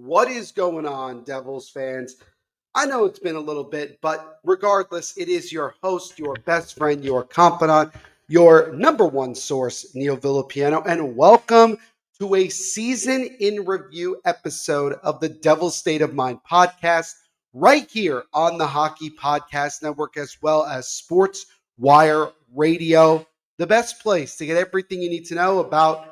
What is going on, Devils fans? I know it's been a little bit, but regardless, it is your host, your best friend, your confidant, your number one source, Neil Villapiano, and welcome to a season in review episode of the Devil's State of Mind podcast, right here on the Hockey Podcast Network, as well as Sports Wire Radio, the best place to get everything you need to know about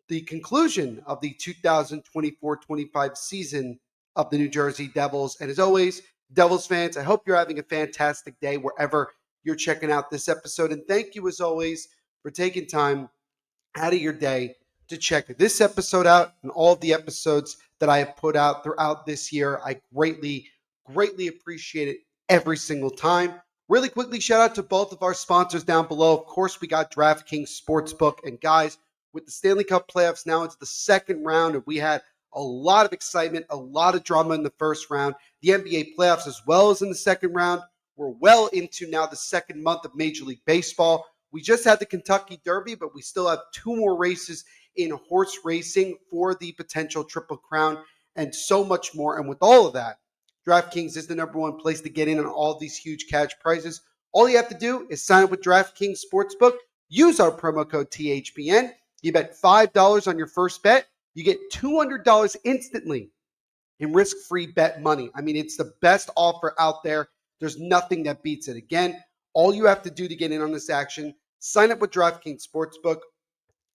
the conclusion of the 2024-25 season of the New Jersey Devils. And as always, Devils fans, I hope you're having a fantastic day wherever you're checking out this episode. And thank you, as always, for taking time out of your day to check this episode out and all of the episodes that I have put out throughout this year. I greatly appreciate it every single time. Really quickly, shout out to both of our sponsors down below. Of course, we got DraftKings Sportsbook. And guys, with the Stanley Cup playoffs now into the second round, and we had a lot of excitement, a lot of drama in the first round, the NBA playoffs as well as in the second round. We're well into now the second month of Major League Baseball. We just had the Kentucky Derby, but we still have two more races in horse racing for the potential Triple Crown and so much more. And with all of that, DraftKings is the number one place to get in on all these huge cash prizes. All you have to do is sign up with DraftKings Sportsbook, use our promo code THPN. You bet $5 on your first bet, you get $200 instantly in risk-free bet money. I mean, it's the best offer out there. There's nothing that beats it. Again, all you have to do to get in on this action, sign up with DraftKings Sportsbook,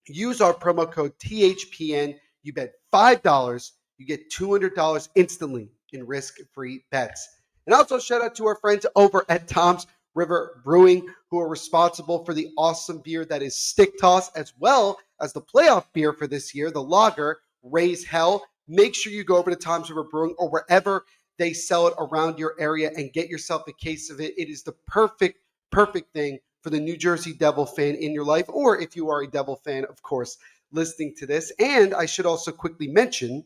use our promo code THPN. You bet $5, you get $200 instantly in risk-free bets. And also shout out to our friends over at Tom's River Brewing, who are responsible for the awesome beer that is Stick Toss, as well as the playoff beer for this year, the lager, Raise Hell. Make sure you go over to Tom's River Brewing or wherever they sell it around your area and get yourself a case of it. It is the perfect thing for the New Jersey Devil fan in your life, or if you are a Devil fan, of course, listening to this. And I should also quickly mention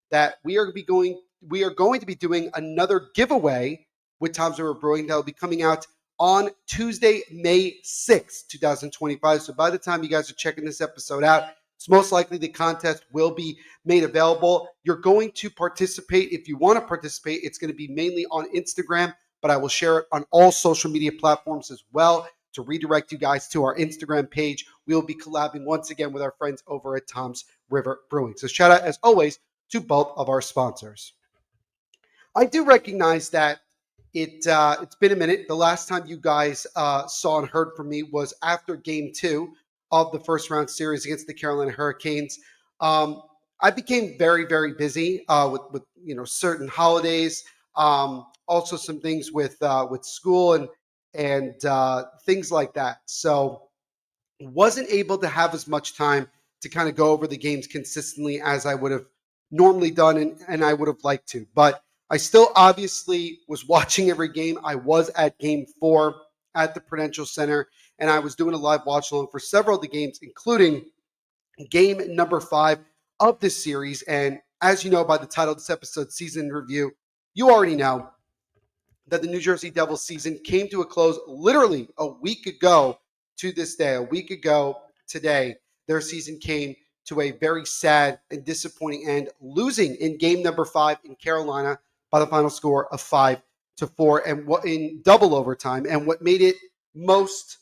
that we are going to be doing another giveaway with Tom's River Brewing that will be coming out on Tuesday, May 6th, 2025. So by the time you guys are checking this episode out, it's most likely the contest will be made available. You're going to participate. If you want to participate, it's going to be mainly on Instagram, but I will share it on all social media platforms as well to redirect you guys to our Instagram page. We will be collabing once again with our friends over at Tom's River Brewing. So shout out, as always, to both of our sponsors. I do recognize that it's been a minute. The last time you guys saw and heard from me was after Game 2 of the first round series against the Carolina Hurricanes. I became very busy with certain holidays, also some things with school and things like that. So wasn't able to have as much time to kind of go over the games consistently as I would have normally done and I would have liked to. But I still obviously was watching every game. I was at Game 4 at the Prudential Center, and I was doing a live watch along for several of the games, including game number 5 of this series. And as you know by the title of this episode, Season Review, you already know that the New Jersey Devils season came to a close literally a week ago to this day. A week ago today, their season came to a very sad and disappointing end, losing in game number 5 in Carolina by the final score of 5-4 and in double overtime. And what made it most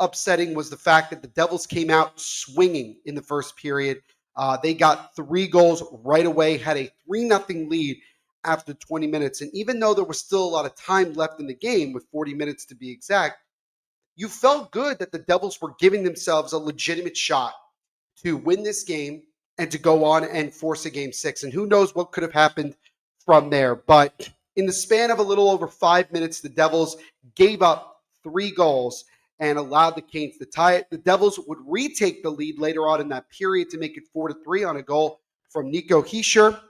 upsetting was the fact that the Devils came out swinging in the first period. They got 3 goals right away, had a 3-0 lead after 20 minutes. And even though there was still a lot of time left in the game, with 40 minutes to be exact, you felt good that the Devils were giving themselves a legitimate shot to win this game and to go on and force a Game 6. And who knows what could have happened from there. But in the span of a little over 5 minutes, the Devils gave up 3 goals and allowed the Canes to tie it. The Devils would retake the lead later on in that period to make it 4-3 on a goal from Nico Hischier.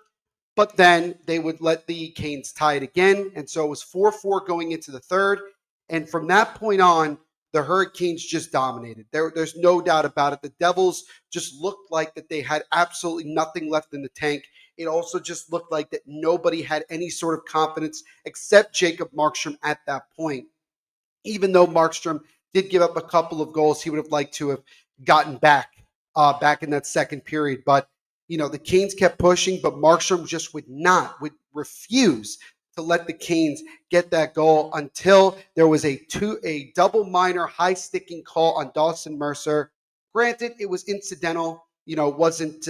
But then they would let the Canes tie it again. And so it was 4-4 going into the third. And from that point on, the Hurricanes just dominated. There's no doubt about it. The Devils just looked like that they had absolutely nothing left in the tank. It also just looked like that nobody had any sort of confidence except Jacob Markstrom at that point. Even though Markstrom did give up a couple of goals he would have liked to have gotten back in that second period. But the Canes kept pushing, but Markstrom just would refuse to let the Canes get that goal until there was a double minor high sticking call on Dawson Mercer. Granted, it was incidental. It wasn't.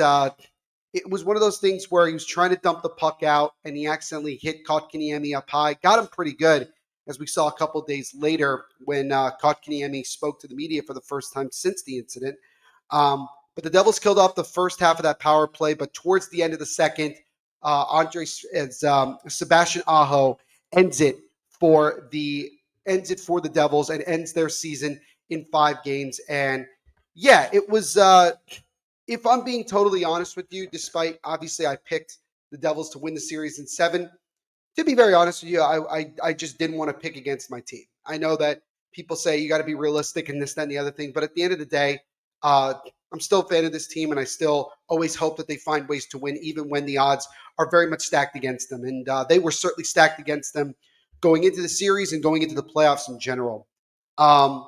It was one of those things where he was trying to dump the puck out and he accidentally hit Kotkaniemi up high. Got him pretty good, as we saw a couple of days later when Kotkaniemi spoke to the media for the first time since the incident. But the Devils killed off the first half of that power play. But towards the end of the second, Sebastian Aho ends it for the Devils and ends their season in 5 games. And yeah, it was. If I'm being totally honest with you, despite obviously I picked the Devils to win the series in 7, to be very honest with you, I just didn't want to pick against my team. I know that people say you got to be realistic and this, that, and the other thing, but at the end of the day, I'm still a fan of this team, and I still always hope that they find ways to win, even when the odds are very much stacked against them. And they were certainly stacked against them going into the series and going into the playoffs in general. I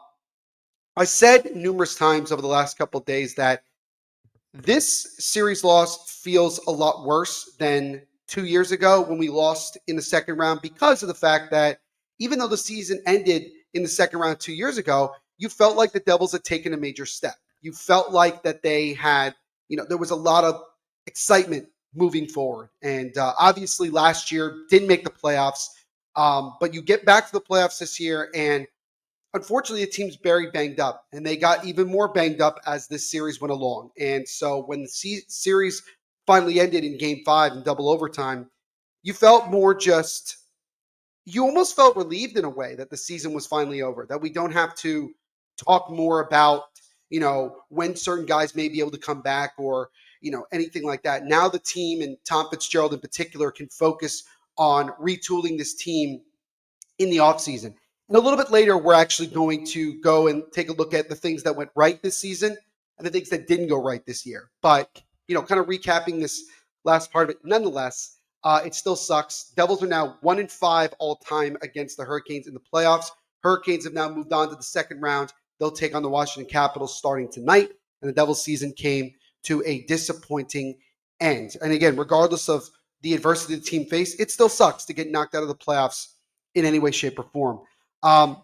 said numerous times over the last couple of days that this series loss feels a lot worse than 2 years ago when we lost in the second round, because of the fact that even though the season ended in the second round 2 years ago, you felt like the Devils had taken a major step. You felt like that they had, there was a lot of excitement moving forward. And obviously last year didn't make the playoffs, but you get back to the playoffs this year, and unfortunately, the team's very banged up, and they got even more banged up as this series went along. And so when the series finally ended in Game 5 in double overtime, you felt you almost felt relieved in a way that the season was finally over, that we don't have to talk more about, when certain guys may be able to come back or, anything like that. Now the team, and Tom Fitzgerald in particular, can focus on retooling this team in the offseason. And a little bit later, we're actually going to go and take a look at the things that went right this season and the things that didn't go right this year. But, kind of recapping this last part of it, nonetheless, it still sucks. Devils are now 1-5 all time against the Hurricanes in the playoffs. Hurricanes have now moved on to the second round. They'll take on the Washington Capitals starting tonight. And the Devils season came to a disappointing end. And again, regardless of the adversity the team faced, it still sucks to get knocked out of the playoffs in any way, shape, or form.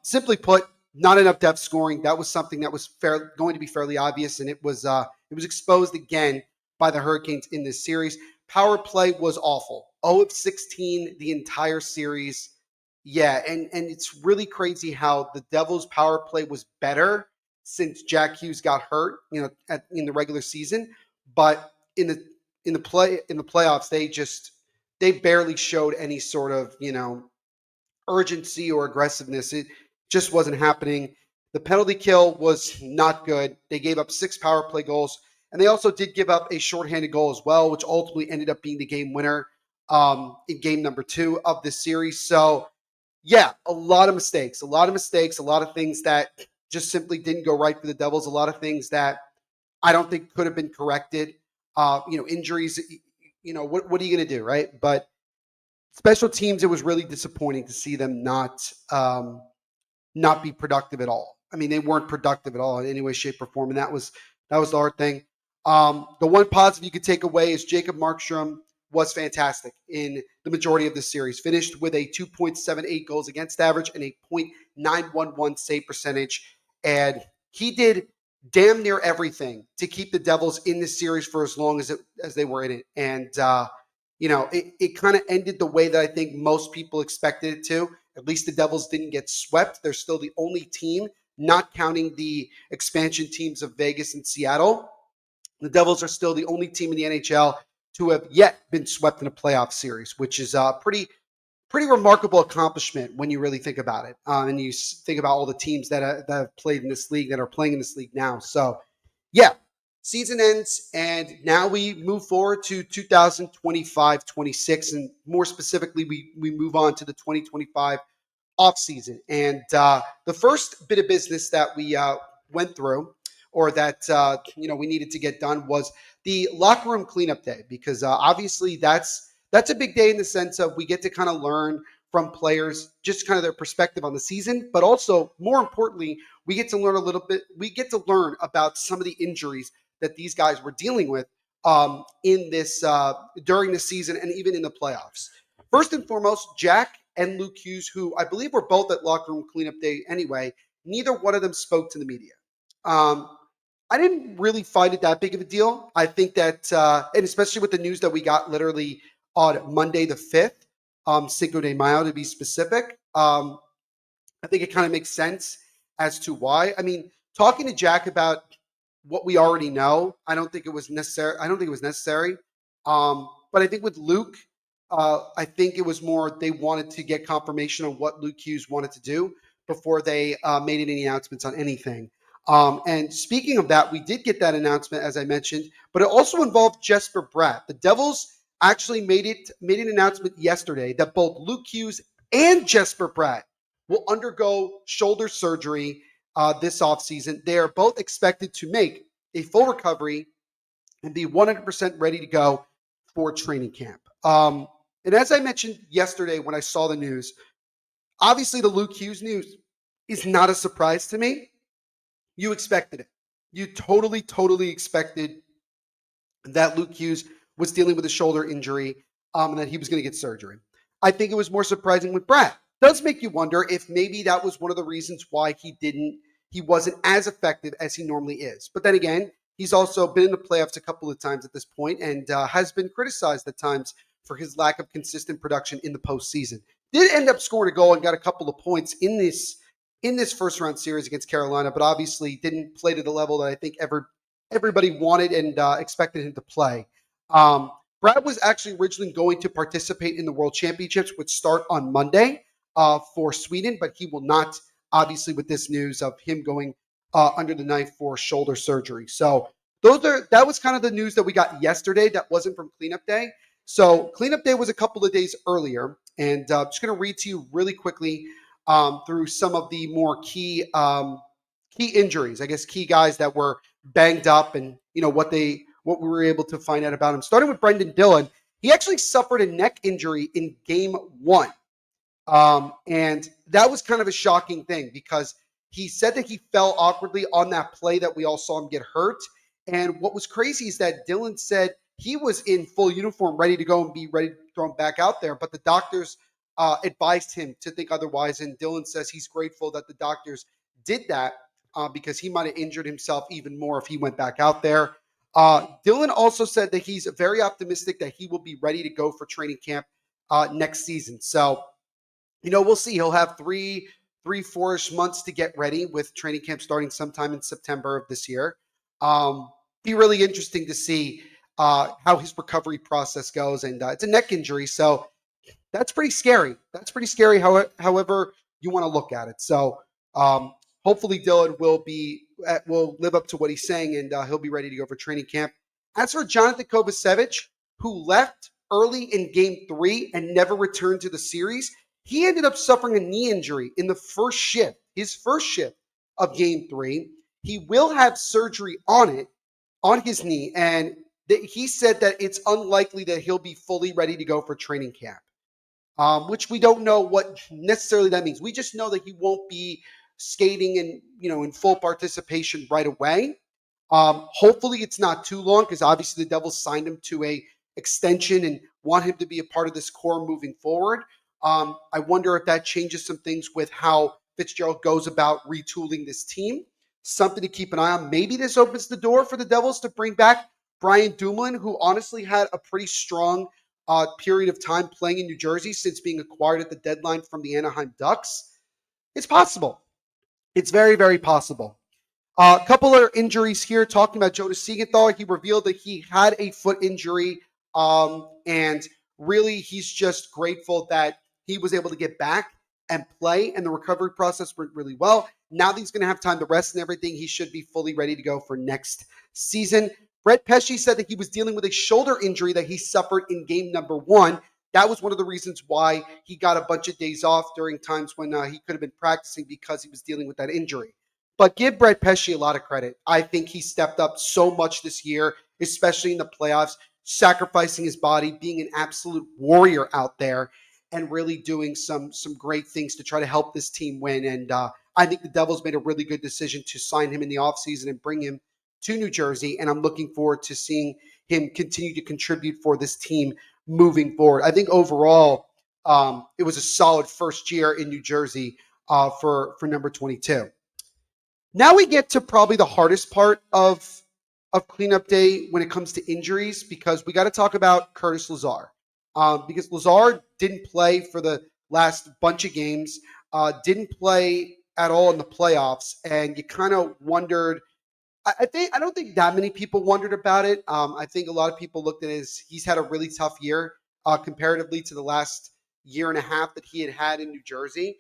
Simply put, not enough depth scoring. That was something that was going to be fairly obvious, and it was exposed again by the Hurricanes in this series. Power play was awful. 0 of 16 the entire series. Yeah, and it's really crazy how the Devils' power play was better since Jack Hughes got hurt, in the regular season, but in the playoffs, they barely showed any sort of, urgency or aggressiveness. It just wasn't happening. The penalty kill was not good. They gave up 6 power play goals, and they also did give up a shorthanded goal as well, which ultimately ended up being the game winner in game number 2 of this series. So, yeah, a lot of mistakes, a lot of things that just simply didn't go right for the Devils, a lot of things that I don't think could have been corrected. Injuries, what are you going to do, right? But special teams, it was really disappointing to see them not be productive at all. I mean, they weren't productive at all in any way, shape, or form, and that was the hard thing. The one positive you could take away is Jacob Markstrom was fantastic in the majority of the series. Finished with a 2.78 goals against average and a .911 save percentage, and he did damn near everything to keep the Devils in this series for as long as they were in it. And it kind of ended the way that I think most people expected it to. At least the Devils didn't get swept. They're still the only team, not counting the expansion teams of Vegas and Seattle. The Devils are still the only team in the NHL to have yet been swept in a playoff series, which is a pretty remarkable accomplishment when you really think about it. And you think about all the teams that have played in this league, that are playing in this league now. So, yeah, season ends, and now we move forward to 2025-26, and more specifically, we move on to the 2025 offseason. And the first bit of business that we went through, or that we needed to get done, was the locker room cleanup day, because obviously that's a big day in the sense of we get to kind of learn from players, just kind of their perspective on the season, but also more importantly, we get to learn about some of the injuries that these guys were dealing with in this during the season and even in the playoffs. First and foremost, Jack and Luke Hughes, who I believe were both at locker room cleanup day anyway, neither one of them spoke to the media. I didn't really find it that big of a deal. I think that, and especially with the news that we got literally on Monday the 5th, Cinco de Mayo to be specific, I think it kind of makes sense as to why. I mean, talking to Jack about what we already know, I don't think it was necessary. I don't think it was necessary. But I think with Luke, I think it was more they wanted to get confirmation on what Luke Hughes wanted to do before they made any announcements on anything. And speaking of that, we did get that announcement, as I mentioned, but it also involved Jesper Bratt. The Devils actually made an announcement yesterday that both Luke Hughes and Jesper Bratt will undergo shoulder surgery this offseason. They are both expected to make a full recovery and be 100% ready to go for training camp. And as I mentioned yesterday when I saw the news, obviously the Luke Hughes news is not a surprise to me. You expected it. You totally expected that Luke Hughes was dealing with a shoulder injury and that he was going to get surgery. I think it was more surprising with Brad. It does make you wonder if maybe that was one of the reasons why he wasn't as effective as he normally is. But then again, he's also been in the playoffs a couple of times at this point and has been criticized at times for his lack of consistent production in the postseason. Did end up scoring a goal and got a couple of points in this first round series against Carolina, but obviously didn't play to the level that I think everybody wanted and expected him to play. Brad was actually originally going to participate in the World Championships, which start on Monday for Sweden, but he will not, obviously, with this news of him going under the knife for shoulder surgery. So that was kind of the news that we got yesterday that wasn't from cleanup day. So cleanup day was a couple of days earlier, and I'm just going to read to you really quickly through some of the more key injuries, I guess key guys that were banged up and what we were able to find out about him. Starting with Brendan Dillon, he actually suffered a neck injury in game 1. And that was kind of a shocking thing because he said that he fell awkwardly on that play that we all saw him get hurt. And what was crazy is that Dillon said he was in full uniform, ready to go and be ready to throw him back out there. But the doctors advised him to think otherwise. And Dillon says he's grateful that the doctors did that because he might have injured himself even more if he went back out there. Dillon also said that he's very optimistic that he will be ready to go for training camp next season. So, we'll see. He'll have 4-ish months to get ready with training camp starting sometime in September of this year. Be really interesting to see how his recovery process goes. And it's a neck injury, so that's pretty scary. However you want to look at it. So hopefully Dillon will live up to what he's saying, and he'll be ready to go for training camp. As for Jonathan Kovacevic, who left early in Game 3 and never returned to the series, he ended up suffering a knee injury in his first shift of Game 3. He will have surgery on his knee, and he said that it's unlikely that he'll be fully ready to go for training camp. Which we don't know what necessarily that means. We just know that he won't be skating and in full participation right away. Hopefully it's not too long because obviously the Devils signed him to a extension and want him to be a part of this core moving forward. I wonder if that changes some things with how Fitzgerald goes about retooling this team. Something to keep an eye on. Maybe this opens the door for the Devils to bring back Brian Dumoulin, who honestly had a pretty strong period of time playing in New Jersey since being acquired at the deadline from the Anaheim Ducks. It's possible. It's very, very possible. A couple of injuries here. Talking about Jonas Siegenthaler, he revealed that he had a foot injury, and really he's just grateful that he was able to get back and play, and the recovery process went really well. Now that he's going to have time to rest and everything, he should be fully ready to go for next season. Brett Pesce said that he was dealing with a shoulder injury that he suffered in game number 1. That was one of the reasons why he got a bunch of days off during times when he could have been practicing because he was dealing with that injury. But give Brett Pesce a lot of credit. I think he stepped up so much this year, especially in the playoffs, sacrificing his body, being an absolute warrior out there, and really doing some great things to try to help this team win. And I think the Devils made a really good decision to sign him in the offseason and bring him to New Jersey, and I'm looking forward to seeing him continue to contribute for this team moving forward. I think overall, it was a solid first year in New Jersey for number 22. Now we get to probably the hardest part of cleanup day when it comes to injuries, because we got to talk about Curtis Lazar. Because Lazar didn't play for the last bunch of games, didn't play at all in the playoffs, and you kind of wondered. I don't think that many people wondered about it. I think a lot of people looked at it as he's had a really tough year comparatively to the last year and a half that he had in New Jersey.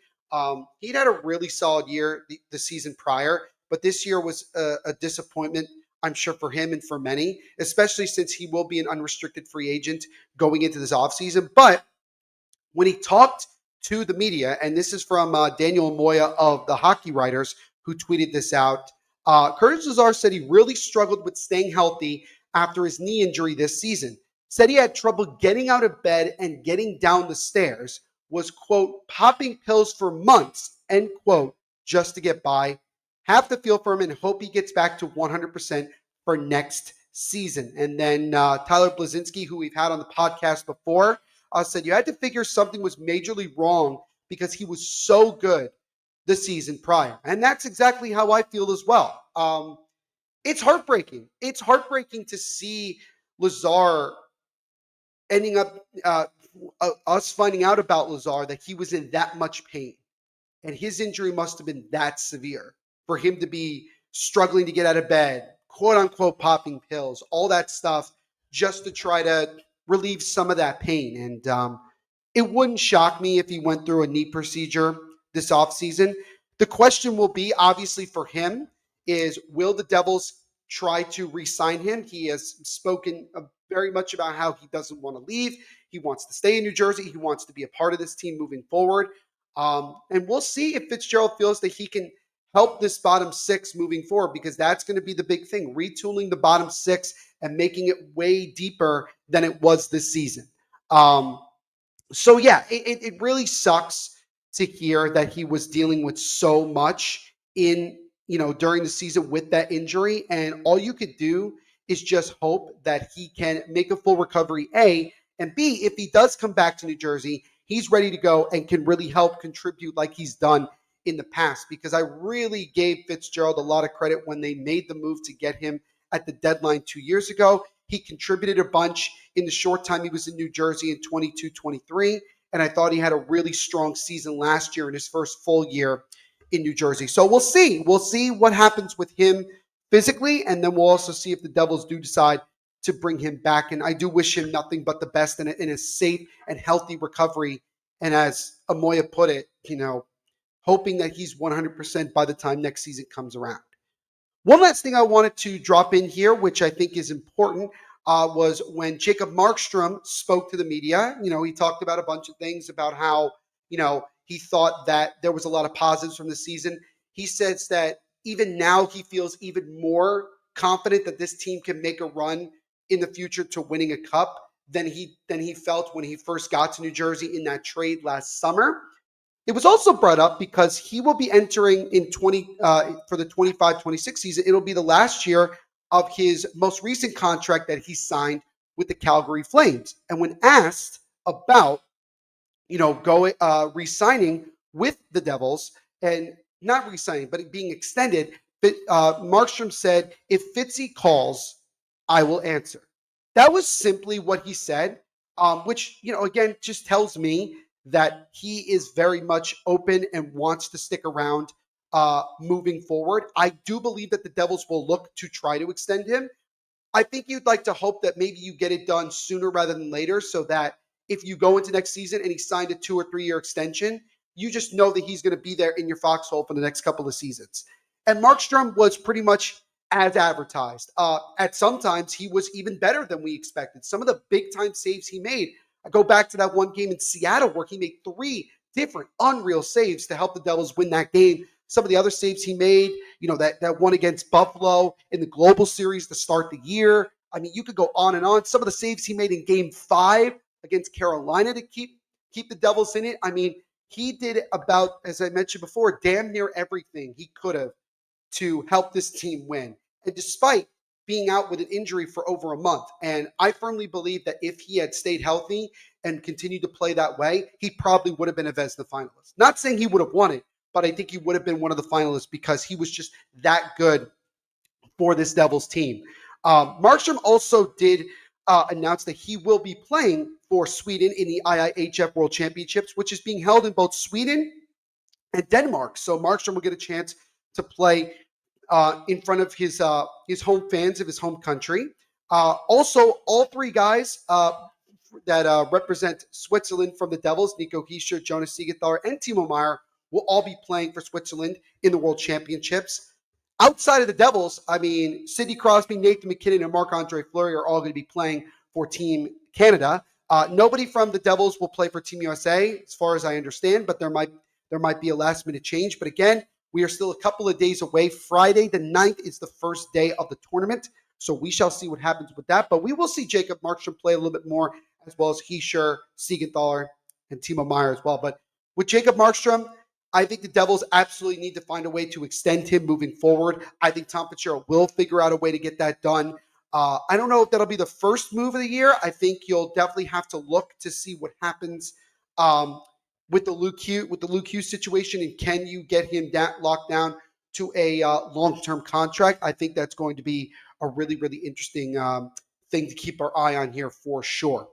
He'd had a really solid year the season prior, but this year was a disappointment, I'm sure, for him and for many, especially since he will be an unrestricted free agent going into this offseason. But when he talked to the media, and this is from Daniel Moya of the Hockey Writers, who tweeted this out. Curtis Lazar said he really struggled with staying healthy after his knee injury this season. Said he had trouble getting out of bed and getting down the stairs, was, quote, popping pills for months, end quote, just to get by. Have to feel for him and hope he gets back to 100% for next season. And then Tyler Blazinski, who we've had on the podcast before, said you had to figure something was majorly wrong because he was so good the season prior. And that's exactly how I feel as well. It's heartbreaking. It's heartbreaking to see Lazar ending up, us finding out about Lazar that he was in that much pain. And his injury must have been that severe for him to be struggling to get out of bed, quote unquote, popping pills, all that stuff, just to try to relieve some of that pain. And it wouldn't shock me if he went through a knee procedure this offseason. The question will be, obviously, for him is, will the Devils try to re-sign him? He has spoken very much about how he doesn't want to leave. He wants to stay in New Jersey. He wants to be a part of this team moving forward. And we'll see if Fitzgerald feels that he can help this bottom six moving forward, because that's going to be the big thing, retooling the bottom six and making it way deeper than it was this season. So yeah, it really sucks to hear that he was dealing with so much during the season with that injury. And all you could do is just hope that he can make a full recovery, A, and B, if he does come back to New Jersey, he's ready to go and can really help contribute like he's done in the past. Because I really gave Fitzgerald a lot of credit when they made the move to get him at the deadline 2 years ago. He contributed a bunch in the short time he was in New Jersey in 22-23. And I thought he had a really strong season last year in his first full year in New Jersey. So we'll see. We'll see what happens with him physically. And then we'll also see if the Devils do decide to bring him back. And I do wish him nothing but the best in a safe and healthy recovery. And as Amoya put it, hoping that he's 100% by the time next season comes around. One last thing I wanted to drop in here, which I think is important, was when Jacob Markstrom spoke to the media. He talked about a bunch of things about how, he thought that there was a lot of positives from the season. He says that even now he feels even more confident that this team can make a run in the future to winning a cup than he felt when he first got to New Jersey in that trade last summer. It was also brought up because he will be entering for the 25-26 season. It'll be the last year of his most recent contract that he signed with the Calgary Flames. And when asked about, re-signing with the Devils, and not re-signing, but being extended, Markstrom said, if Fitzy calls, I will answer. That was simply what he said, which, again, just tells me that he is very much open and wants to stick around moving forward. I do believe that the Devils will look to try to extend him. I think you'd like to hope that maybe you get it done sooner rather than later, so that if you go into next season and he signed a 2 or 3 year extension, you just know that he's going to be there in your foxhole for the next couple of seasons. And Markstrom was pretty much as advertised. At sometimes he was even better than we expected. Some of the big time saves he made, I go back to that one game in Seattle where he made 3 different unreal saves to help the Devils win that game. Some of the other saves he made, that one against Buffalo in the Global Series to start the year. I mean, you could go on and on. Some of the saves he made in Game 5 against Carolina to keep the Devils in it. I mean, he did about, as I mentioned before, damn near everything he could have to help this team win. And despite being out with an injury for over a month. And I firmly believe that if he had stayed healthy and continued to play that way, he probably would have been a Vezina finalist. Not saying he would have won it, but I think he would have been one of the finalists because he was just that good for this Devils team. Markstrom also did announce that he will be playing for Sweden in the IIHF World Championships, which is being held in both Sweden and Denmark. So Markstrom will get a chance to play in front of his home fans of his home country. Also, all three guys that represent Switzerland from the Devils, Nico Hischier, Jonas Siegenthaler, and Timo Meier, will all be playing for Switzerland in the World Championships. Outside of the Devils, I mean, Sidney Crosby, Nathan MacKinnon, and Marc-Andre Fleury are all going to be playing for Team Canada. Nobody from the Devils will play for Team USA, as far as I understand, but there might be a last-minute change. But again, we are still a couple of days away. Friday the 9th is the first day of the tournament, so we shall see what happens with that. But we will see Jacob Markstrom play a little bit more, as well as Hischier, Siegenthaler, and Timo Meier as well. But with Jacob Markstrom, I think the Devils absolutely need to find a way to extend him moving forward. I think Tom Fitzgerald will figure out a way to get that done. I don't know if that'll be the first move of the year. I think you'll definitely have to look to see what happens with the Luke Hughes situation, and can you get him locked down to a long-term contract? I think that's going to be a really, really interesting thing to keep our eye on here for sure.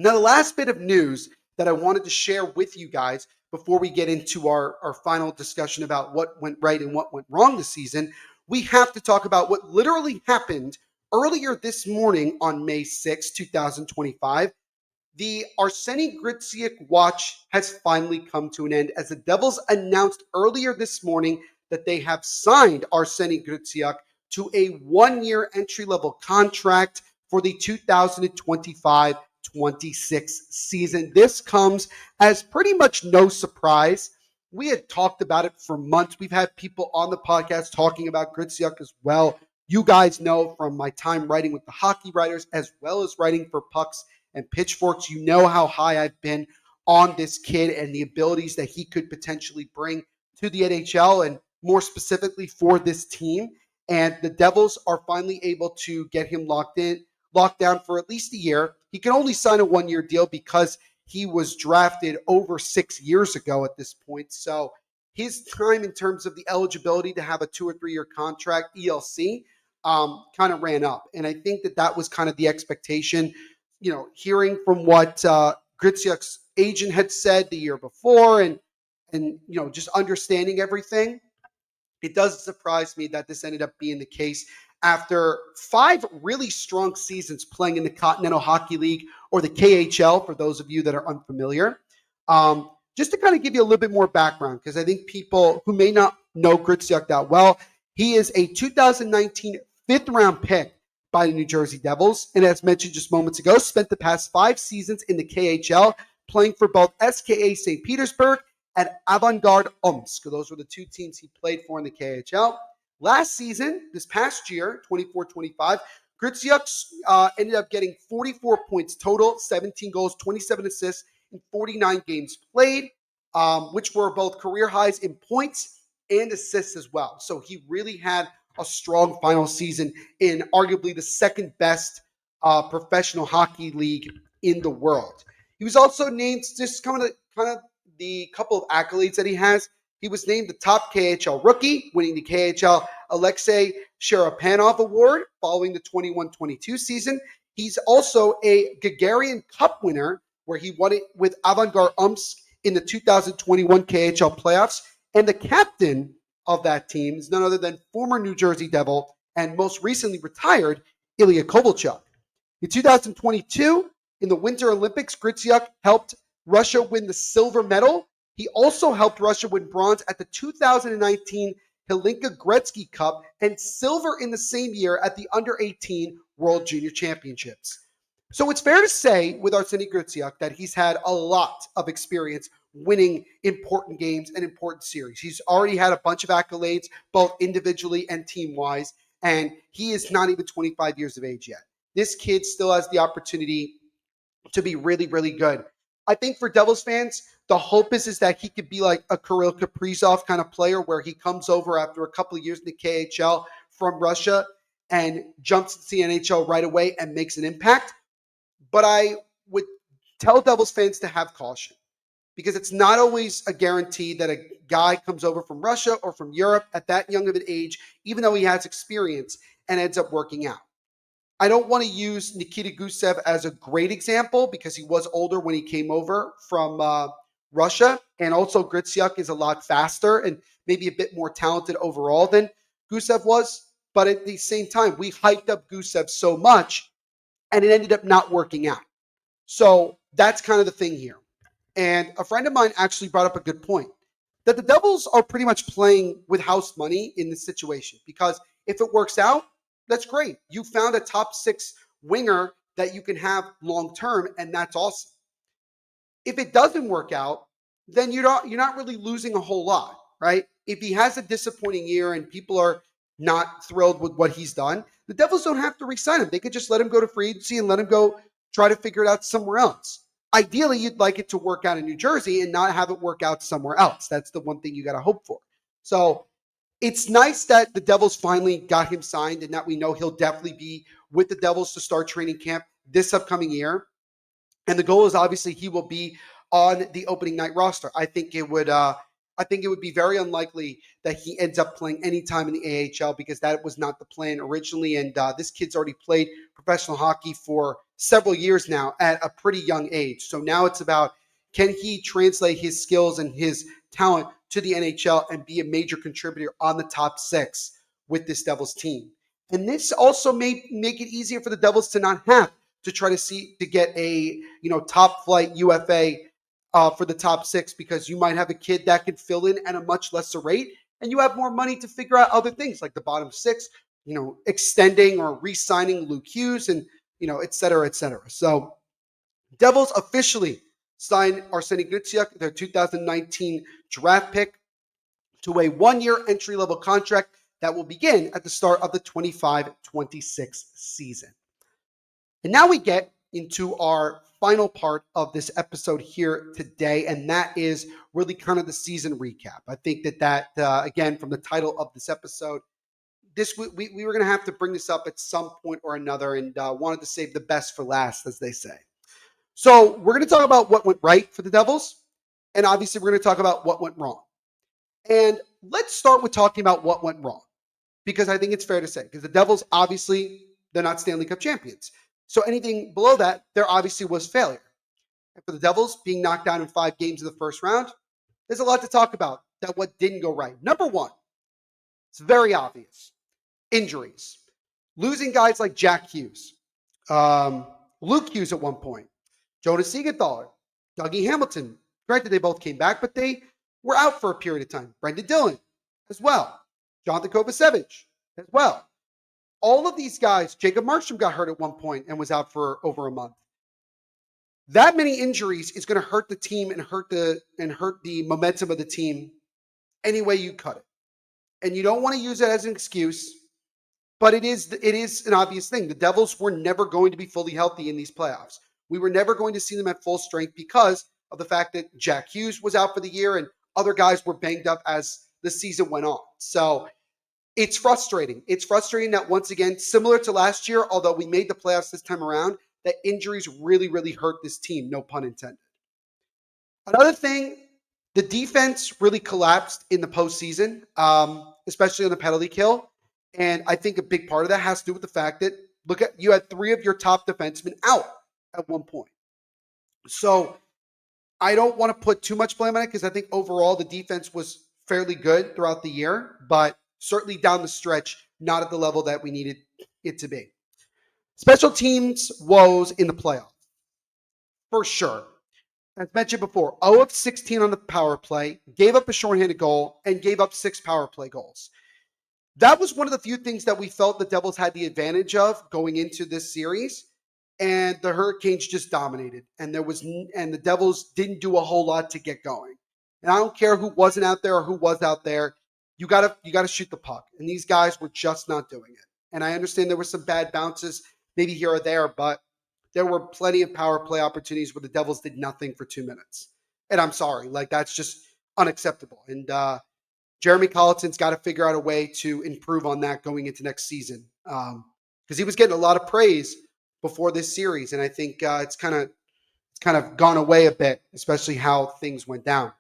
Now, the last bit of news that I wanted to share with you guys before we get into our final discussion about what went right and what went wrong this season, we have to talk about what literally happened earlier this morning on May 6, 2025. The Arseni Gritsyuk watch has finally come to an end as the Devils announced earlier this morning that they have signed Arseni Gritsyuk to a one-year entry-level contract for the 2025-26 season. This comes as pretty much no surprise. We had talked about it for months. We've had people on the podcast talking about Gritsyuk as well. You guys know from my time writing with the hockey writers as well as writing for Pucks and Pitchforks, you know how high I've been on this kid and the abilities that he could potentially bring to the NHL and more specifically for this team. And the Devils are finally able to get him locked down for at least a year. He can only sign a one-year deal because he was drafted over 6 years ago at this point. So his time in terms of the eligibility to have a 2 or 3 year contract, ELC, kind of ran up. And I think that was kind of the expectation. You know, hearing from what Gritsyuk's agent had said the year before and just understanding everything, it doesn't surprise me that this ended up being the case after 5 really strong seasons playing in the Continental Hockey League, or the KHL, for those of you that are unfamiliar. Just to kind of give you a little bit more background, because I think people who may not know Gritsyuk that well, he is a 2019 fifth-round pick by the New Jersey Devils, and as mentioned just moments ago, spent the past 5 seasons in the KHL, playing for both SKA St. Petersburg and Avangard Omsk. Those were the 2 teams he played for in the KHL. Last season, this past year, 24-25, Gritsyuk ended up getting 44 points total, 17 goals, 27 assists in 49 games played, which were both career highs in points and assists as well. So he really had a strong final season in arguably the second best professional hockey league in the world. He was also named, just kind of the couple of accolades that he has. He was named the top KHL rookie, winning the KHL Alexei Sharapanov Award following the 21-22 season. He's also a Gagarin Cup winner, where he won it with Avangard Omsk in the 2021 KHL playoffs. And the captain of that team is none other than former New Jersey Devil and most recently retired Ilya Kovalchuk. In 2022, in the Winter Olympics, Gritsyuk helped Russia win the silver medal. He also helped Russia win bronze at the 2019 Hlinka Gretzky Cup and silver in the same year at the Under-18 World Junior Championships. So it's fair to say with Arseni Gritsyuk that he's had a lot of experience winning important games and important series. He's already had a bunch of accolades, both individually and team-wise, and he is not even 25 years of age yet. This kid still has the opportunity to be really, really good. I think for Devils fans, the hope is that he could be like a Kirill Kaprizov kind of player, where he comes over after a couple of years in the KHL from Russia and jumps to the NHL right away and makes an impact. But I would tell Devils fans to have caution because it's not always a guarantee that a guy comes over from Russia or from Europe at that young of an age, even though he has experience, and ends up working out. I don't want to use Nikita Gusev as a great example because he was older when he came over from Russia. And also Gritsyuk is a lot faster and maybe a bit more talented overall than Gusev was. But at the same time, we hyped up Gusev so much and it ended up not working out. So that's kind of the thing here. And a friend of mine actually brought up a good point that the Devils are pretty much playing with house money in this situation because if it works out, that's great. You found a top 6 winger that you can have long term, and that's awesome. If it doesn't work out, then you're not really losing a whole lot, right? If he has a disappointing year and people are not thrilled with what he's done, the Devils don't have to re-sign him. They could just let him go to free agency and let him go try to figure it out somewhere else. Ideally, you'd like it to work out in New Jersey and not have it work out somewhere else. That's the one thing you got to hope for. So it's nice that the Devils finally got him signed and that we know he'll definitely be with the Devils to start training camp this upcoming year. And the goal is obviously he will be on the opening night roster. I think it would be very unlikely that he ends up playing any time in the AHL because that was not the plan originally. And this kid's already played professional hockey for several years now at a pretty young age. So now it's about can he translate his skills and his talent to the NHL and be a major contributor on the top 6 with this Devils team. And this also may make it easier for the Devils to not have to try to get a top flight UFA for the top 6 because you might have a kid that can fill in at a much lesser rate, and you have more money to figure out other things like the bottom 6, extending or re-signing Luke Hughes and et cetera, et cetera. So Devils officially signed Arseni Gritsyuk, their 2019 draft pick, to a 1-year entry-level contract that will begin at the start of the 25-26 season. And now we get into our final part of this episode here today, and that is really kind of the season recap. I think that again, from the title of this episode, we were going to have to bring this up at some point or another, and wanted to save the best for last, as they say. So we're going to talk about what went right for the Devils, and obviously we're going to talk about what went wrong. And let's start with talking about what went wrong, because I think it's fair to say, because the Devils, obviously, they're not Stanley Cup champions. So anything below that, there obviously was failure. And for the Devils, being knocked down in 5 games in the first round, there's a lot to talk about that what didn't go right. Number one, it's very obvious. Injuries. Losing guys like Jack Hughes, Luke Hughes at one point, Jonas Siegenthaler, Dougie Hamilton. Granted, they both came back, but they were out for a period of time. Brendan Dillon as well. Jonathan Kovacevic as well. All of these guys, Jacob Markstrom got hurt at one point and was out for over a month. That many injuries is going to hurt the team and hurt the momentum of the team any way you cut it. And you don't want to use it as an excuse, but it is an obvious thing. The Devils were never going to be fully healthy in these playoffs. We were never going to see them at full strength because of the fact that Jack Hughes was out for the year and other guys were banged up as the season went on. So it's frustrating. It's frustrating that once again, similar to last year, although we made the playoffs this time around, that injuries really, really hurt this team, no pun intended. Another thing, the defense really collapsed in the postseason, especially on the penalty kill. And I think a big part of that has to do with the fact that, you had 3 of your top defensemen out at one point. So I don't want to put too much blame on it because I think overall the defense was fairly good throughout the year, but certainly down the stretch, not at the level that we needed it to be. Special teams woes in the playoffs, for sure. As mentioned before, 0 of 16 on the power play, gave up a shorthanded goal, and gave up 6 power play goals. That was one of the few things that we felt the Devils had the advantage of going into this series, and the Hurricanes just dominated, and the Devils didn't do a whole lot to get going. And I don't care who wasn't out there or who was out there. You gotta shoot the puck. And these guys were just not doing it. And I understand there were some bad bounces, maybe here or there, but there were plenty of power play opportunities where the Devils did nothing for 2 minutes. And I'm sorry, that's just unacceptable. And Jeremy Colleton's got to figure out a way to improve on that going into next season. because he was getting a lot of praise before this series, and I think it's kind of gone away a bit, especially how things went down.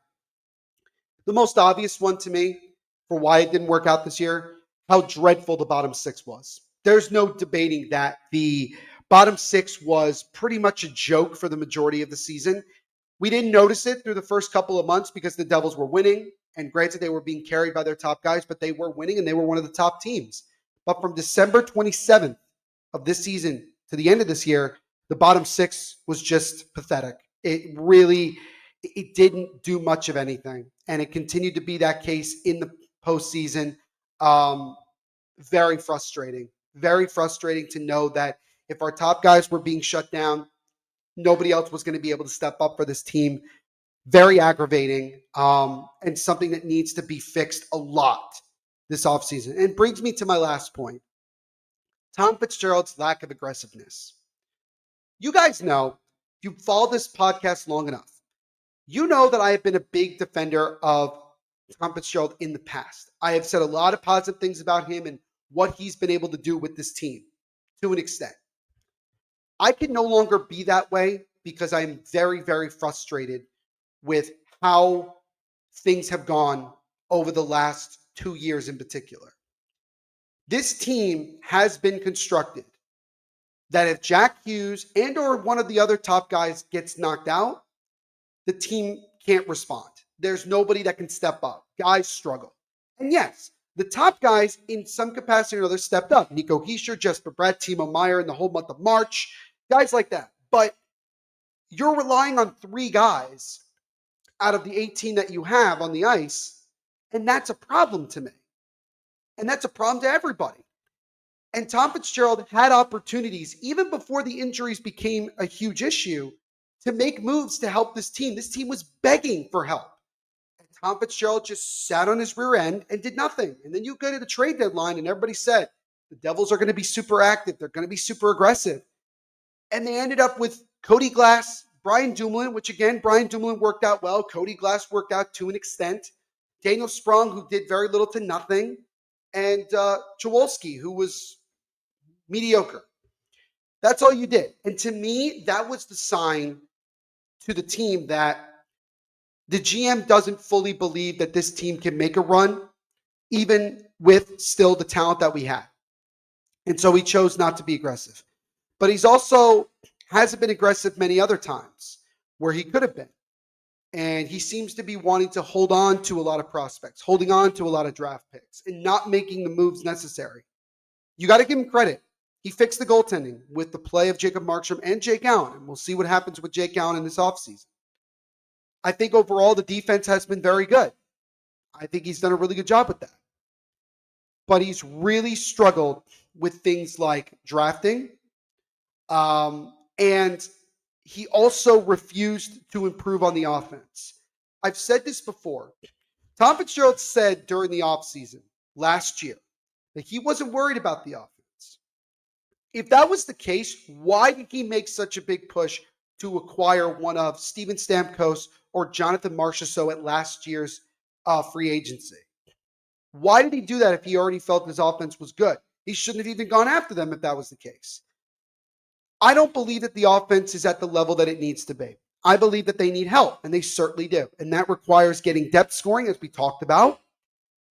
The most obvious one to me for why it didn't work out this year, how dreadful the bottom six was. There's no debating that the bottom six was pretty much a joke for the majority of the season. We didn't notice it through the first couple of months because the Devils were winning. And granted, they were being carried by their top guys, but they were winning and they were one of the top teams. But from December 27th of this season to the end of this year, the bottom six was just pathetic. It didn't do much of anything. And it continued to be that case in the postseason. Um, Very frustrating. Very frustrating to know that if our top guys were being shut down, nobody else was going to be able to step up for this team. Very aggravating, and something that needs to be fixed a lot this offseason. And it brings me to my last point, Tom Fitzgerald's lack of aggressiveness. You guys know, if you've followed this podcast long enough, you know that I have been a big defender of Tom Fitzgerald in the past. I have said a lot of positive things about him and what he's been able to do with this team to an extent. I can no longer be that way because I'm very, very frustrated with how things have gone over the last 2 years in particular. This team has been constructed that if Jack Hughes and or one of the other top guys gets knocked out, the team can't respond. There's nobody that can step up. Guys struggle. And yes, the top guys in some capacity or other stepped up. Nico Hischier, Jesper Bratt, Timo Meier in the whole month of March, guys like that. But you're relying on 3 guys out of the 18 that you have on the ice, and that's a problem to me. And that's a problem to everybody. And Tom Fitzgerald had opportunities, even before the injuries became a huge issue, to make moves to help this team. This team was begging for help. And Tom Fitzgerald just sat on his rear end and did nothing. And then you go to the trade deadline, and everybody said, the Devils are going to be super active. They're going to be super aggressive. And they ended up with Cody Glass, Brian Dumoulin, which again, Brian Dumoulin worked out well. Cody Glass worked out to an extent. Daniel Sprong, who did very little to nothing. And Chawolski, who was mediocre. That's all you did. And to me, that was the sign to the team that the GM doesn't fully believe that this team can make a run, even with still the talent that we have. And so he chose not to be aggressive. But he's also hasn't been aggressive many other times where he could have been. And he seems to be wanting to hold on to a lot of prospects, holding on to a lot of draft picks, and not making the moves necessary. You got to give him credit. He fixed the goaltending with the play of Jacob Markstrom and Jake Allen. And we'll see what happens with Jake Allen in this offseason. I think overall the defense has been very good. I think he's done a really good job with that. But he's really struggled with things like drafting. And he also refused to improve on the offense. I've said this before. Tom Fitzgerald said during the offseason last year that he wasn't worried about the offense. If that was the case, why did he make such a big push to acquire one of Steven Stamkos or Jonathan Marchessault at last year's free agency? Why did he do that if he already felt his offense was good? He shouldn't have even gone after them if that was the case. I don't believe that the offense is at the level that it needs to be. I believe that they need help, and they certainly do. And that requires getting depth scoring, as we talked about,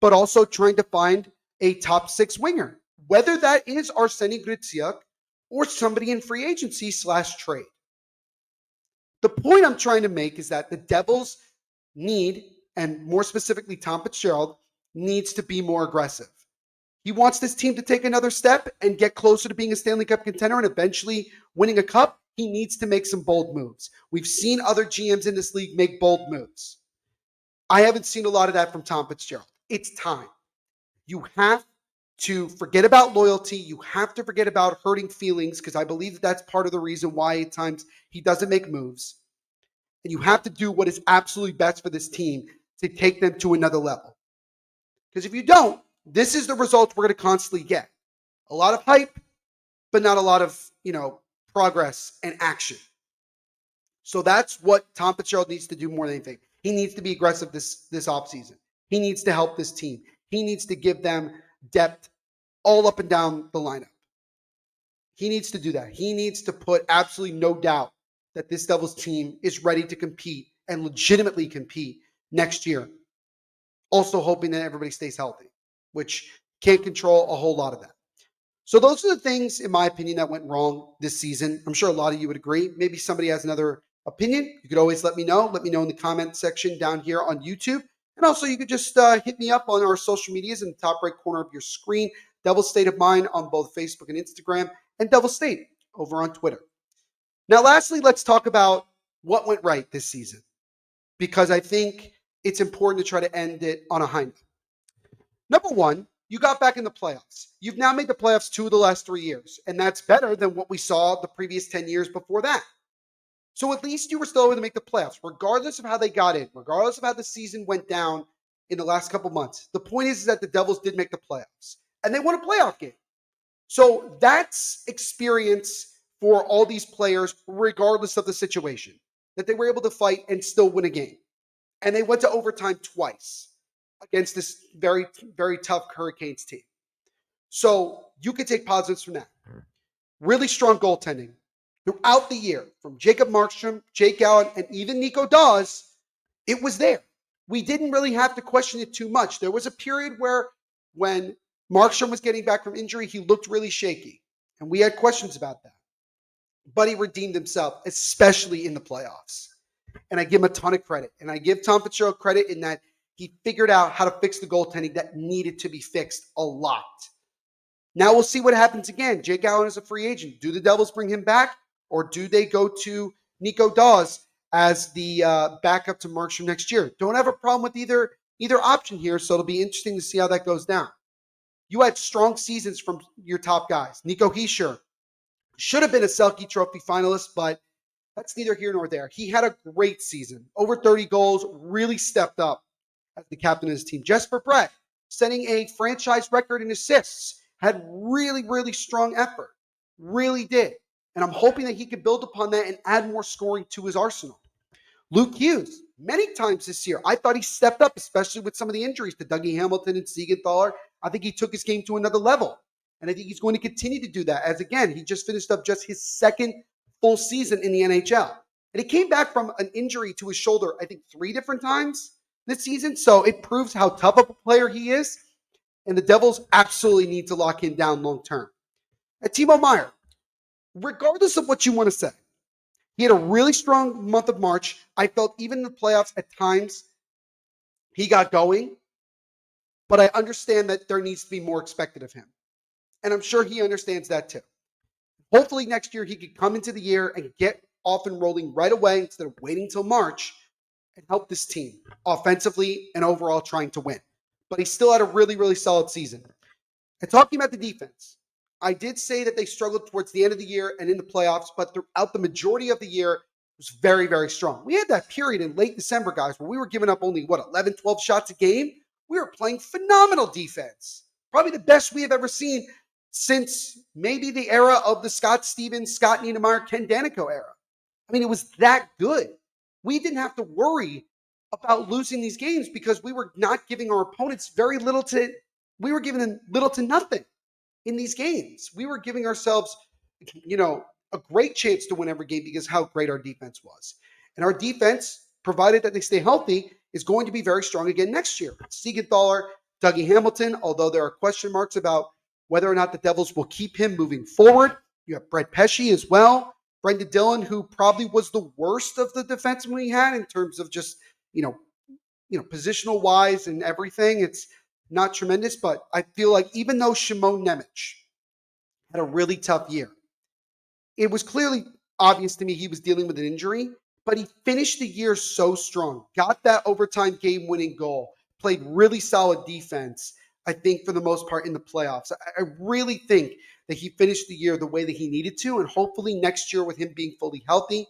but also trying to find a top 6 winger, whether that is Arseni Gritsyuk or somebody in free agency / trade. The point I'm trying to make is that the Devils need, and more specifically Tom Fitzgerald, needs to be more aggressive. He wants this team to take another step and get closer to being a Stanley Cup contender and eventually winning a cup. He needs to make some bold moves. We've seen other GMs in this league make bold moves. I haven't seen a lot of that from Tom Fitzgerald. It's time. You have to forget about loyalty. You have to forget about hurting feelings, because I believe that that's part of the reason why at times he doesn't make moves. And you have to do what is absolutely best for this team to take them to another level. Because if you don't, this is the results we're going to constantly get. A lot of hype, but not a lot of, progress and action. So that's what Tom Fitzgerald needs to do more than anything. He needs to be aggressive this offseason. He needs to help this team. He needs to give them depth all up and down the lineup. He needs to do that. He needs to put absolutely no doubt that this Devils team is ready to compete and legitimately compete next year. Also hoping that everybody stays healthy, which can't control a whole lot of that. So those are the things, in my opinion, that went wrong this season. I'm sure a lot of you would agree. Maybe somebody has another opinion. You could always let me know. Let me know in the comment section down here on YouTube. And also, you could just hit me up on our social medias in the top right corner of your screen. Devil State of Mind on both Facebook and Instagram, and Devil State over on Twitter. Now, lastly, let's talk about what went right this season, because I think it's important to try to end it on a high note. Number one, you got back in the playoffs. You've now made the playoffs 2 of the last 3 years, and that's better than what we saw the previous 10 years before that. So at least you were still able to make the playoffs, regardless of how they got in, regardless of how the season went down in the last couple months. The point is that the Devils did make the playoffs, and they won a playoff game. So that's experience for all these players, regardless of the situation, that they were able to fight and still win a game. And they went to overtime twice against this very, very tough Hurricanes team. So you could take positives from that. Really strong goaltending throughout the year from Jacob Markstrom, Jake Allen, and even Nico Daws. It was there. We didn't really have to question it too much. There was a period where when Markstrom was getting back from injury, he looked really shaky, and we had questions about that. But he redeemed himself, especially in the playoffs. And I give him a ton of credit. And I give Tom Fitzgerald credit in that he figured out how to fix the goaltending that needed to be fixed a lot. Now we'll see what happens again. Jake Allen is a free agent. Do the Devils bring him back, or do they go to Nico Daws as the backup to Markstrom next year? Don't have a problem with either option here, so it'll be interesting to see how that goes down. You had strong seasons from your top guys. Nico Hischier should have been a Selke Trophy finalist, but that's neither here nor there. He had a great season. Over 30 goals, really stepped up as the captain of his team. Jesper Bratt, setting a franchise record in assists, had really, really strong effort. Really did. And I'm hoping that he can build upon that and add more scoring to his arsenal. Luke Hughes, many times this year, I thought he stepped up, especially with some of the injuries to Dougie Hamilton and Siegenthaler. I think he took his game to another level. And I think he's going to continue to do that, as again, he just finished up just his second full season in the NHL. And he came back from an injury to his shoulder, I think 3 different times this season. So it proves how tough of a player he is. And the Devils absolutely need to lock him down long term. And Timo Meier, regardless of what you want to say, he had a really strong month of March. I felt even in the playoffs at times he got going. But I understand that there needs to be more expected of him. And I'm sure he understands that too. Hopefully next year he could come into the year and get off and rolling right away instead of waiting till March and help this team offensively and overall trying to win. But he still had a really, really solid season. And talking about the defense, I did say that they struggled towards the end of the year and in the playoffs, but throughout the majority of the year, it was very, very strong. We had that period in late December, guys, where we were giving up only, 11, 12 shots a game? We were playing phenomenal defense. Probably the best we have ever seen since maybe the era of the Scott Stevens, Scott Niedermayer, Ken Danico era. I mean, it was that good. We didn't have to worry about losing these games because we were not giving our opponents we were giving them little to nothing in these games. We were giving ourselves, a great chance to win every game because how great our defense was. And our defense, provided that they stay healthy, is going to be very strong again next year. Siegenthaler, Dougie Hamilton, although there are question marks about whether or not the Devils will keep him moving forward. You have Brett Pesce as well. Brendan Dillon, who probably was the worst of the defensemen we had in terms of just, positional wise and everything. It's not tremendous, but I feel like even though Shimon Nemec had a really tough year, it was clearly obvious to me he was dealing with an injury, but he finished the year so strong, got that overtime game-winning goal, played really solid defense, I think, for the most part in the playoffs. I really think that he finished the year the way that he needed to, and hopefully next year with him being fully healthy,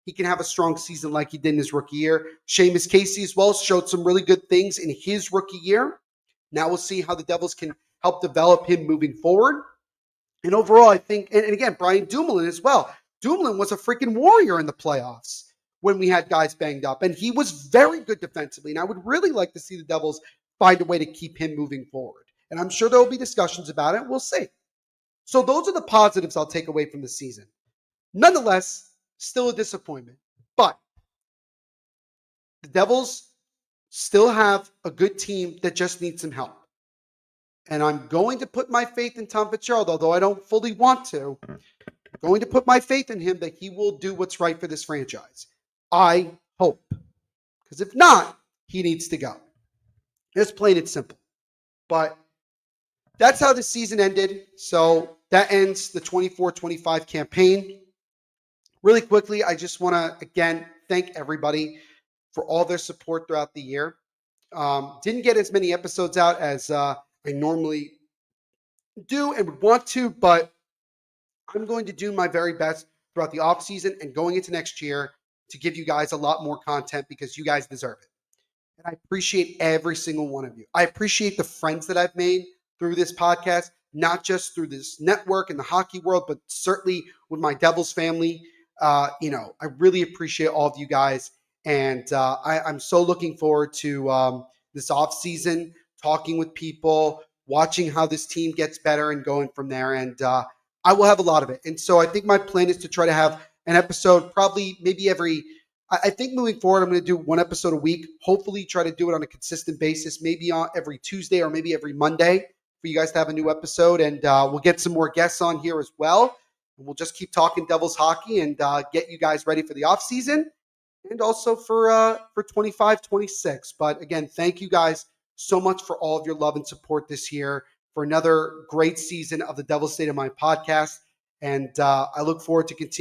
he can have a strong season like he did in his rookie year. Seamus Casey as well showed some really good things in his rookie year. Now we'll see how the Devils can help develop him moving forward. And overall, I think, and again, Brian Dumoulin as well. Dumoulin was a freaking warrior in the playoffs when we had guys banged up, and he was very good defensively. And I would really like to see the Devils find a way to keep him moving forward. And I'm sure there will be discussions about it. We'll see. So those are the positives I'll take away from the season. Nonetheless, still a disappointment. But the Devils still have a good team that just needs some help. And I'm going to put my faith in Tom Fitzgerald, although I don't fully want to. I'm going to put my faith in him that he will do what's right for this franchise. I hope. Because if not, he needs to go. It's plain and simple. But that's how the season ended. So that ends the 24-25 campaign. Really quickly, I just want to, again, thank everybody for all their support throughout the year. Didn't get as many episodes out as I normally do and would want to, but I'm going to do my very best throughout the offseason and going into next year to give you guys a lot more content because you guys deserve it. And I appreciate every single one of you. I appreciate the friends that I've made through this podcast, not just through this network in the hockey world, but certainly with my Devils family. I really appreciate all of you guys. And I'm so looking forward to this offseason, talking with people, watching how this team gets better and going from there. And I will have a lot of it. And so I think my plan is to try to have an episode probably maybe I think moving forward, I'm going to do one episode a week. Hopefully try to do it on a consistent basis, maybe on every Tuesday or maybe every Monday for you guys to have a new episode. And we'll get some more guests on here as well. And we'll just keep talking Devils hockey and get you guys ready for the offseason and also for 25-26. But again, thank you guys so much for all of your love and support this year for another great season of the Devil's State of Mind podcast. And I look forward to continuing